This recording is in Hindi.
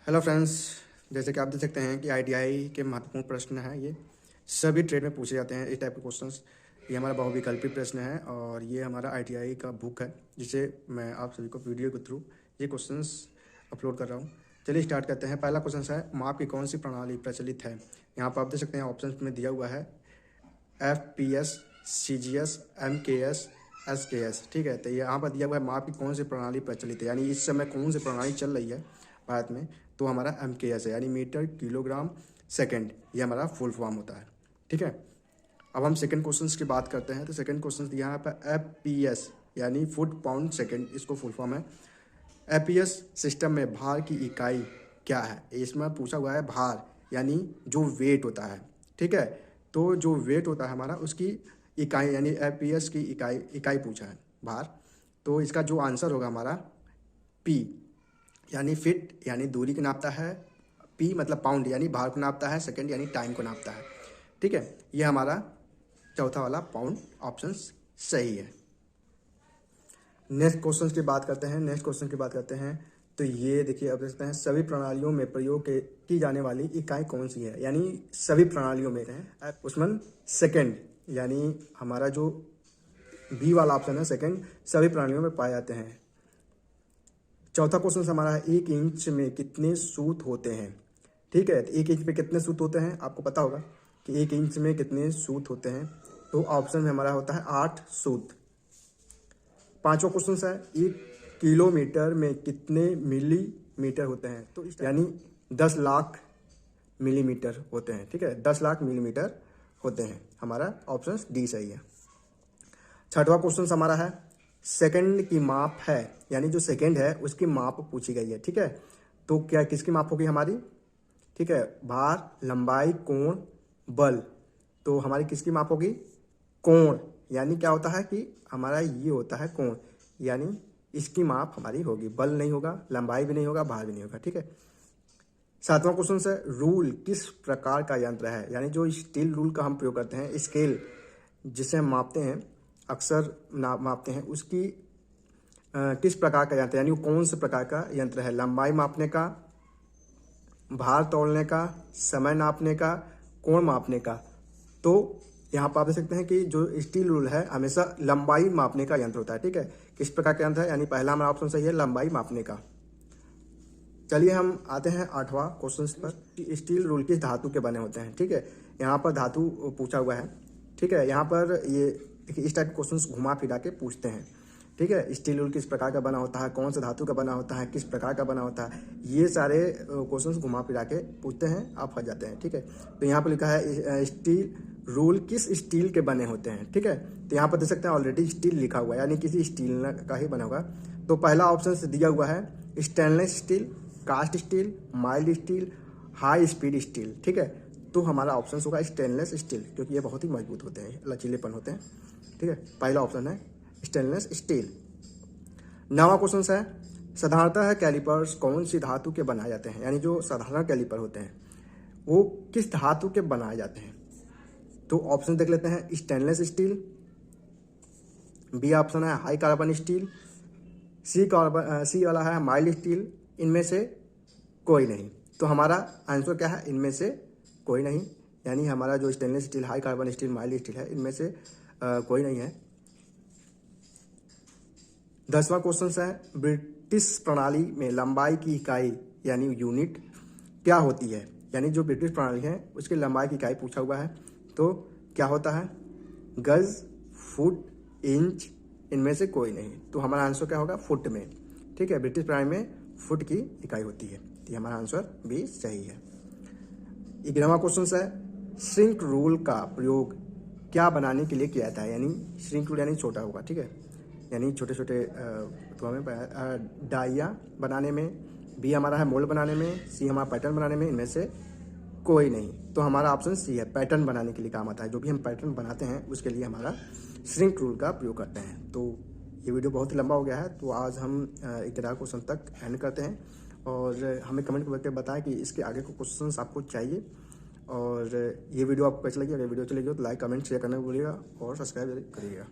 हेलो फ्रेंड्स, जैसे कि आप देख सकते हैं कि आईटीआई के महत्वपूर्ण प्रश्न हैं। ये सभी ट्रेड में पूछे जाते हैं इस टाइप के क्वेश्चंस। ये हमारा बहुविकल्पी प्रश्न है और ये हमारा आईटीआई का बुक है, जिसे मैं आप सभी को वीडियो के थ्रू ये क्वेश्चंस अपलोड कर रहा हूँ। चलिए स्टार्ट करते हैं। पहला क्वेश्चन है, माप की कौन सी प्रणाली प्रचलित है। यहाँ पर आप देख सकते हैं ऑप्शन में दिया हुआ है FPS, CGS, MKS, SKS। ठीक है, तो यहाँ पर दिया हुआ है माप की कौन सी प्रणाली प्रचलित है, यानी इस समय कौन सी प्रणाली चल रही है भारत में। तो हमारा MKS है, यानी मीटर किलोग्राम सेकंड, ये हमारा फुल फॉर्म होता है। ठीक है, अब हम सेकंड क्वेश्चन की बात करते हैं। तो सेकंड क्वेश्चन यहाँ पर FPS यानी फुट पाउंड सेकंड, इसको फुल फॉर्म है। FPS सिस्टम में भार की इकाई क्या है। इसमें पूछा हुआ है भार यानी जो वेट होता है। ठीक है, तो जो वेट होता है हमारा उसकी इकाई यानी FPS की इकाई पूछा है भार। तो इसका जो आंसर होगा हमारा P यानी फिट यानी दूरी को नापता है। P मतलब पाउंड यानी भार को नापता है। सेकंड यानी टाइम को नापता है। ठीक है, ये हमारा चौथा वाला पाउंड ऑप्शन सही है। नेक्स्ट क्वेश्चन की बात करते हैं। तो ये देखिए, अब देखते हैं सभी प्रणालियों में प्रयोग की जाने वाली इकाई कौन सी है, यानी सभी प्रणालियों में है उसमें सेकंड, यानी हमारा जो बी वाला ऑप्शन है सेकंड, सभी प्रणालियों में पाए जाते हैं। चौथा क्वेश्चन हमारा है, 1 इंच में कितने सूत होते हैं। ठीक है, तो 1 इंच में कितने सूत होते हैं आपको पता होगा कि 1 इंच में कितने सूत होते हैं। तो ऑप्शन में हमारा होता है 8 सूत। पांचवा क्वेश्चन है, 1 किलोमीटर में कितने मिलीमीटर होते हैं। तो यानी 10 लाख मिलीमीटर होते हैं। ठीक है, 10 लाख मिलीमीटर होते हैं। हमारा ऑप्शन डी सही है। छठवां क्वेश्चन हमारा है, सेकंड की माप है, यानी जो सेकंड है उसकी माप पूछी गई है। ठीक है, तो क्या किसकी माप होगी हमारी। ठीक है, भार, लंबाई, कोण, बल। तो हमारी किसकी माप होगी, कोण, यानी क्या होता है कि हमारा ये होता है कोण, यानी इसकी माप हमारी होगी। बल नहीं होगा, लंबाई भी नहीं होगा, भार भी नहीं होगा। ठीक है, सातवां क्वेश्चन है, रूल किस प्रकार का यंत्र है, यानी जो स्टील रूल का हम प्रयोग करते हैं, स्केल जिसे हम मापते हैं, अक्सर मापते हैं, उसकी किस प्रकार का यंत्र है, यानी वो कौन से प्रकार का यंत्र है। लंबाई मापने का, भार तौलने का, समय नापने का, कोण मापने का। तो यहाँ पर आप देख सकते हैं कि जो स्टील रूल है हमेशा लंबाई मापने का यंत्र होता है। ठीक है, किस प्रकार का यंत्र है, यानी पहला हमारा ऑप्शन सही है, लंबाई मापने का। चलिए हम आते हैं 8वां क्वेश्चन पर, स्टील रूल किस धातु के बने होते हैं। ठीक है, यहाँ पर धातु पूछा हुआ है। ठीक है, यहाँ पर ये इस टाइप के क्वेश्चन घुमा फिरा के पूछते हैं। ठीक है, स्टील रूल किस प्रकार का बना होता है, कौन सा धातु का बना होता है, किस प्रकार का बना होता है, ये सारे क्वेश्चंस घुमा फिरा के पूछते हैं, आप फंस जाते हैं। ठीक है, तो यहाँ पर लिखा है स्टील रूल किस स्टील के बने होते हैं। ठीक है, तो यहाँ पर देख सकते हैं ऑलरेडी स्टील लिखा हुआ है, यानी किसी स्टील का ही बना होगा। तो पहला ऑप्शन दिया हुआ है stainless steel, cast steel, mild steel, high speed steel. ठीक है, तो हमारा ऑप्शन होगा स्टेनलेस स्टील, क्योंकि ये बहुत ही मजबूत होते हैं, लचीलेपन होते हैं। ठीक है, पहला ऑप्शन है स्टेनलेस स्टील। 9वां क्वेश्चन है, साधारणतः कैलिपर्स कौन सी धातु के बनाए जाते हैं, यानी जो साधारण कैलिपर होते हैं वो किस धातु के बनाए जाते हैं। तो ऑप्शन देख लेते हैं, स्टेनलेस स्टील, बी ऑप्शन है हाई कार्बन स्टील, सी वाला है माइल्ड स्टील, इनमें से कोई नहीं। तो हमारा आंसर क्या है, इनमें से कोई नहीं, यानी हमारा जो stainless steel, high carbon steel, mild steel है, इनमें से कोई नहीं है। 10वां क्वेश्चन है, ब्रिटिश प्रणाली में लंबाई की इकाई यानी यूनिट क्या होती है, यानी जो ब्रिटिश प्रणाली है उसकी लंबाई की इकाई पूछा हुआ है। तो क्या होता है, गज, फुट, इंच, इनमें से कोई नहीं। तो हमारा आंसर क्या होगा, फुट में। ठीक है, ब्रिटिश प्रणाली में फुट की इकाई होती है। तो हमारा आंसर भी सही है। 11वां क्वेश्चन है, श्रिंक रूल का प्रयोग क्या बनाने के लिए किया जाता है, यानी श्रिंक रूल यानी छोटा होगा। ठीक है, यानी छोटे छोटे डाइया बनाने में, बी हमारा है मोल्ड बनाने में, सी हमारा पैटर्न बनाने में, इनमें से कोई नहीं। तो हमारा ऑप्शन सी है, पैटर्न बनाने के लिए काम आता है। जो भी हम पैटर्न बनाते हैं उसके लिए हमारा श्रिंक रूल का प्रयोग करते हैं। तो ये वीडियो बहुत ही लंबा हो गया है, तो आज हम 11 क्वेश्चन तक एंड करते हैं। और हमें कमेंट करके बताएं कि इसके आगे को क्वेश्चन आपको चाहिए। और ये वीडियो आपको कैसी लगी, अगर वीडियो अच्छी लगी हो तो लाइक, कमेंट, शेयर करना भूलिएगा और सब्सक्राइब करिएगा।